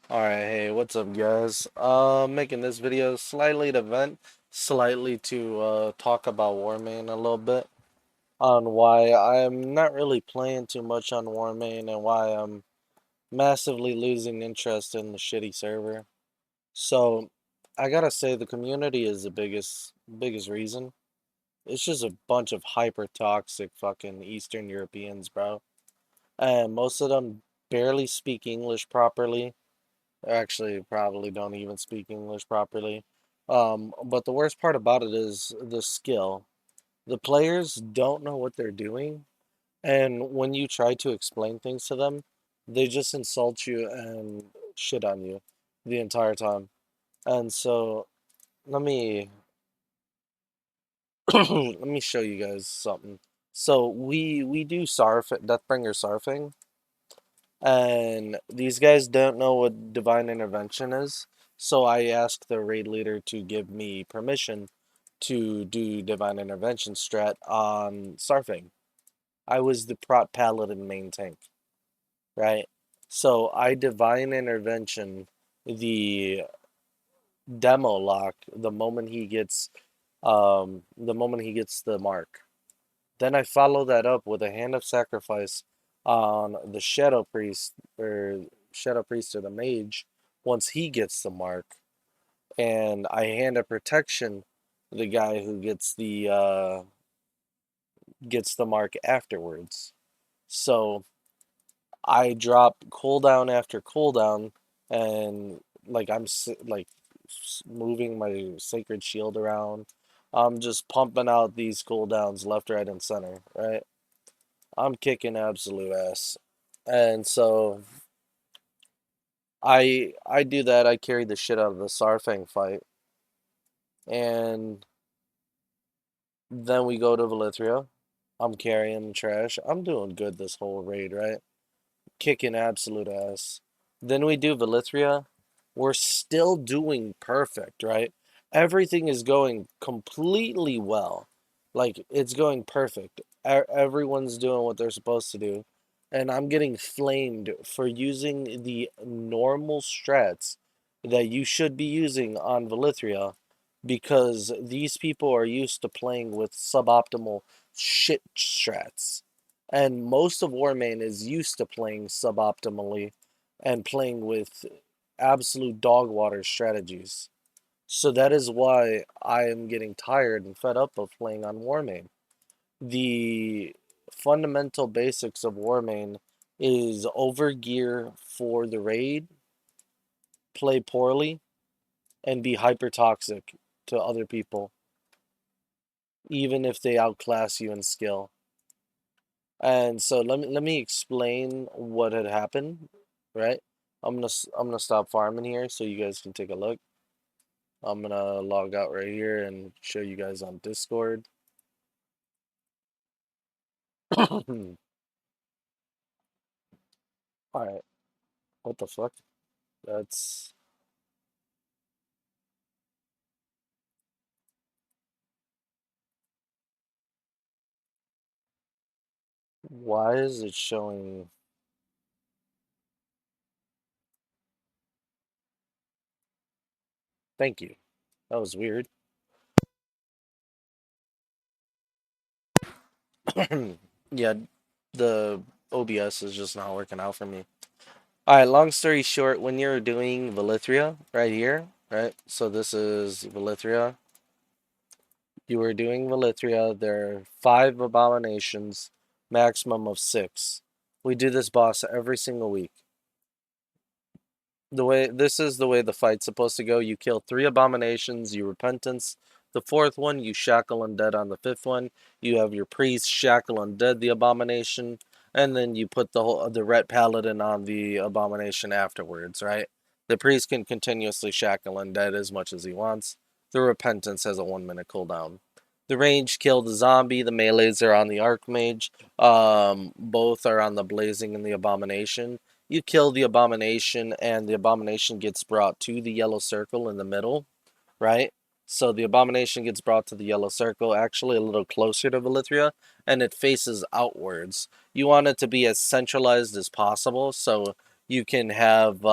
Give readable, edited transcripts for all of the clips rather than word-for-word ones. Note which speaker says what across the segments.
Speaker 1: Alright, hey, what's up, guys? Making this video slightly to vent, slightly to talk about Warmane a little bit on why I'm not really playing too much on Warmane and why I'm massively losing interest in the shitty server. So, I gotta say the community is the biggest reason. It's just a bunch of hyper toxic fucking Eastern Europeans, bro. And most of them barely speak English properly. Actually probably don't even speak English properly. But the worst part about it is the skill. The players don't know what they're doing, and when you try to explain things to them, they just insult you and shit on you the entire time. And so let me let me show you guys something. So we do Deathbringer Sarfing, and these guys don't know what divine intervention is. So I asked the raid leader to give me permission to do divine intervention strat on Sarfing. I was the prot paladin main tank, right? So I divine intervention the demo lock the moment he gets the mark. Then I follow that up with a hand of sacrifice on the Shadow Priest or the Mage once he gets the mark, and I hand a protection the guy who gets the mark afterwards. So I drop cooldown after cooldown, and like moving my sacred shield around. I'm just pumping out these cooldowns left, right, and center, right? I'm kicking absolute ass. And so I do that. I carry the shit out of the Sarfang fight. And then we go to Valithria. I'm carrying trash. I'm doing good this whole raid, right? Kicking absolute ass. Then we do Valithria. We're still doing perfect, right? Everything is going completely well. Like, it's going perfect. Everyone's doing what they're supposed to do. And I'm getting flamed for using the normal strats that you should be using on Valithria because these people are used to playing with suboptimal shit strats. And most of Warmane is used to playing suboptimally and playing with absolute dog water strategies. So that is why I am getting tired and fed up of playing on Warmane. The fundamental basics of Warmane is overgear for the raid, play poorly, and be hyper toxic to other people, even if they outclass you in skill. And so let me explain what had happened, right? I'm gonna stop farming here so you guys can take a look. I'm gonna log out right here and show you guys on Discord. All right, what the fuck? That's why is it showing? Thank you. That was weird. Yeah, the OBS is just not working out for me. All right, long story short, when you're doing Valithria right here, right? So this is Valithria. You are doing Valithria. There are 5 abominations, maximum of 6. We do this boss every single week. This is the way the fight's supposed to go. You kill 3 abominations, you repentance the 4th one, you shackle undead on the 5th one, you have your priest shackle undead the abomination, and then you put the ret paladin on the abomination afterwards, right? The priest can continuously shackle undead as much as he wants. The repentance has a 1-minute cooldown. The range kill the zombie, the melees are on the archmage, both are on the blazing and the abomination. You kill the abomination, and the abomination gets brought to the yellow circle in the middle, right? So the abomination gets brought to the yellow circle, actually a little closer to Valithria, and it faces outwards. You want it to be as centralized as possible, so you can have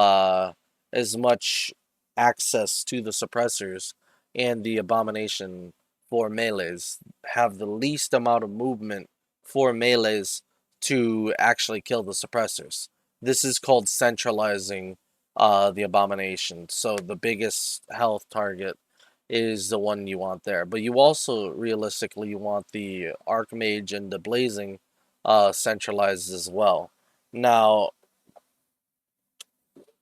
Speaker 1: as much access to the suppressors and the abomination for melees, have the least amount of movement for melees to actually kill the suppressors. This is called centralizing the abomination. So the biggest health target is the one you want there. But you also realistically want the Archmage and the Blazing centralized as well. Now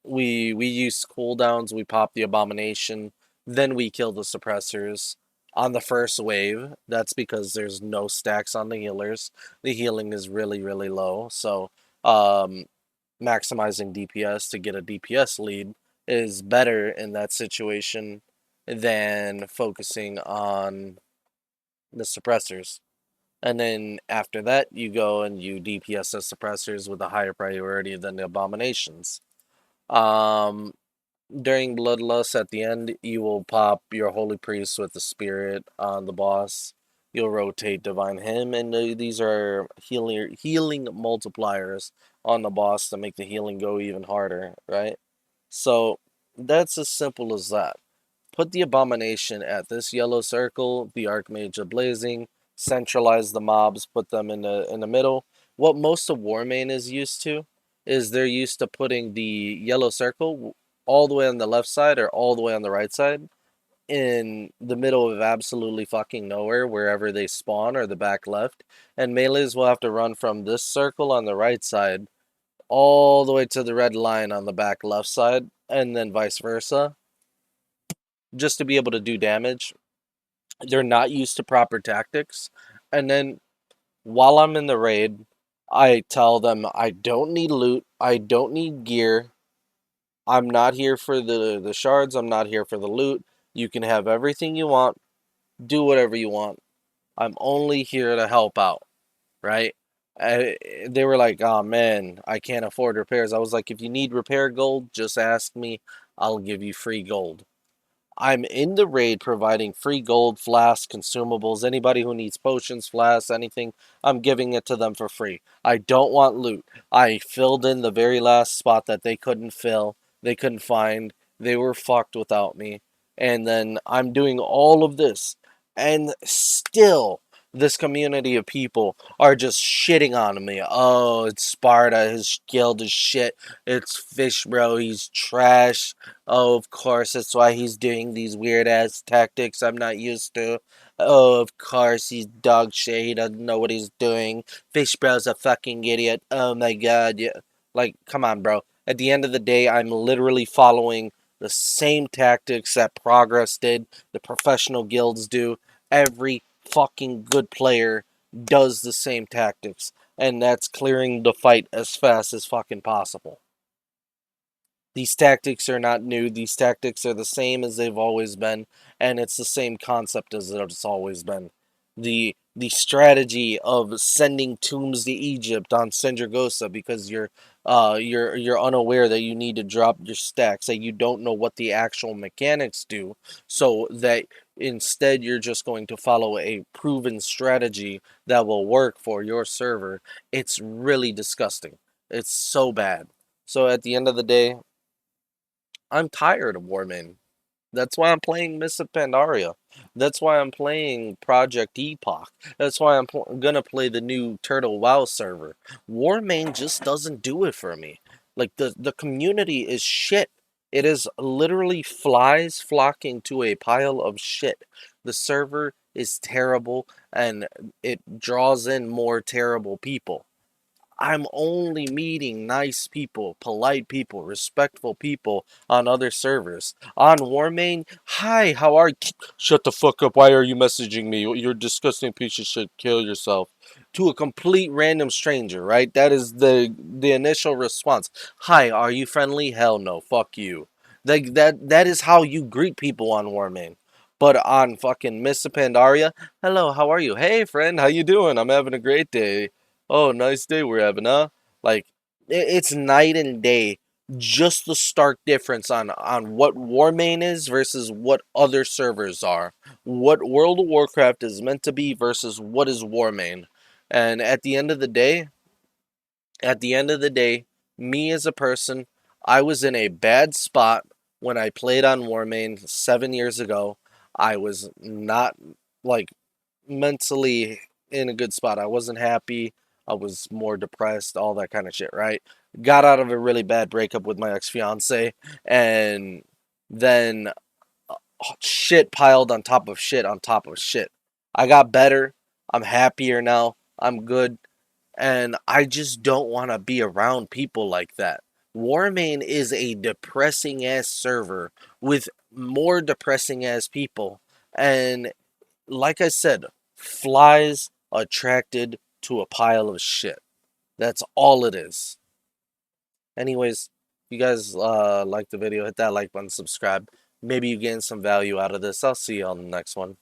Speaker 1: we use cooldowns, we pop the abomination, then we kill the suppressors on the first wave. That's because there's no stacks on the healers. The healing is really low. So um maximizing DPS to get a DPS lead is better in that situation than focusing on the suppressors. And then after that, you go and you DPS the suppressors with a higher priority than the abominations. Um, During Bloodlust at the end, you will pop your Holy Priest with the Spirit on the boss. You'll rotate Divine Hymn, and these are healing multipliers on the boss to make the healing go even harder, right? So that's as simple as that. Put the Abomination at this yellow circle, the Archmage Blazing, centralize the mobs, put them in the middle. What most of Warmane is used to is they're used to putting the yellow circle all the way on the left side or all the way on the right side in the middle of absolutely fucking nowhere wherever they spawn or the back left. And melees will have to run from this circle on the right side all the way to the red line on the back left side and then vice versa just to be able to do damage. They're not used to proper tactics. And then while I'm in the raid, I tell them I don't need loot, I don't need gear. I'm not here for the shards, I'm not here for the loot. You can have everything you want, do whatever you want. I'm only here to help out, right? They were like, "Oh man, I can't afford repairs." I was like, "If you need repair gold, just ask me. I'll give you free gold." I'm in the raid providing free gold, flasks, consumables. Anybody who needs potions, flasks, anything, I'm giving it to them for free. I don't want loot. I filled in the very last spot that they couldn't fill, they couldn't find. They were fucked without me. And then I'm doing all of this. And still, this community of people are just shitting on me. Oh, it's Sparta. His guild is shit. It's Fish Bro. He's trash. Oh, of course, that's why he's doing these weird ass tactics I'm not used to. Oh, of course, he's dog shit. He doesn't know what he's doing. Fish Bro's a fucking idiot. Oh my god. Yeah. Like, come on, bro. At the end of the day, I'm literally following the same tactics that Progress did, the professional guilds do. Every fucking good player does the same tactics, and that's clearing the fight as fast as fucking possible. These tactics are not new. These tactics are the same as they've always been, and it's the same concept as it's always been. The strategy of sending tombs to Egypt on Sendragosa because you're unaware that you need to drop your stacks, that you don't know what the actual mechanics do, so that instead you're just going to follow a proven strategy that will work for your server. It's really disgusting. It's so bad. So at the end of the day, I'm tired of Warmane. That's why I'm playing Mists of Pandaria. That's why I'm playing Project Epoch. That's why gonna play the new Turtle WoW server. Warmane just doesn't do it for me. Like the community is shit. It is literally flies flocking to a pile of shit. The server is terrible and it draws in more terrible people. I'm only meeting nice people, polite people, respectful people on other servers. On Warmane, hi, how are you? Shut the fuck up. Why are you messaging me? You're a disgusting piece of shit. Kill yourself. To a complete random stranger, right? That is the initial response. Hi, are you friendly? Hell no. Fuck you. Like that is how you greet people on Warmane. But on fucking Miss Pandaria, hello, how are you? Hey friend, how you doing? I'm having a great day. Oh, nice day we're having, huh? Like, it's night and day. Just the stark difference on what Warmane is versus what other servers are. What World of Warcraft is meant to be versus what is Warmane. And at the end of the day, me as a person, I was in a bad spot when I played on Warmane 7 years ago. I was not like mentally in a good spot. I wasn't happy. I was more depressed, all that kind of shit, right? Got out of a really bad breakup with my ex-fiance, and then shit piled on top of shit on top of shit. I got better. I'm happier now. I'm good. And I just don't want to be around people like that. Warmane is a depressing ass server with more depressing ass people. And like I said, flies attracted to a pile of shit. That's all it is. Anyways, if you guys like the video, hit that like button, subscribe. Maybe you gain some value out of this. I'll see you on the next one.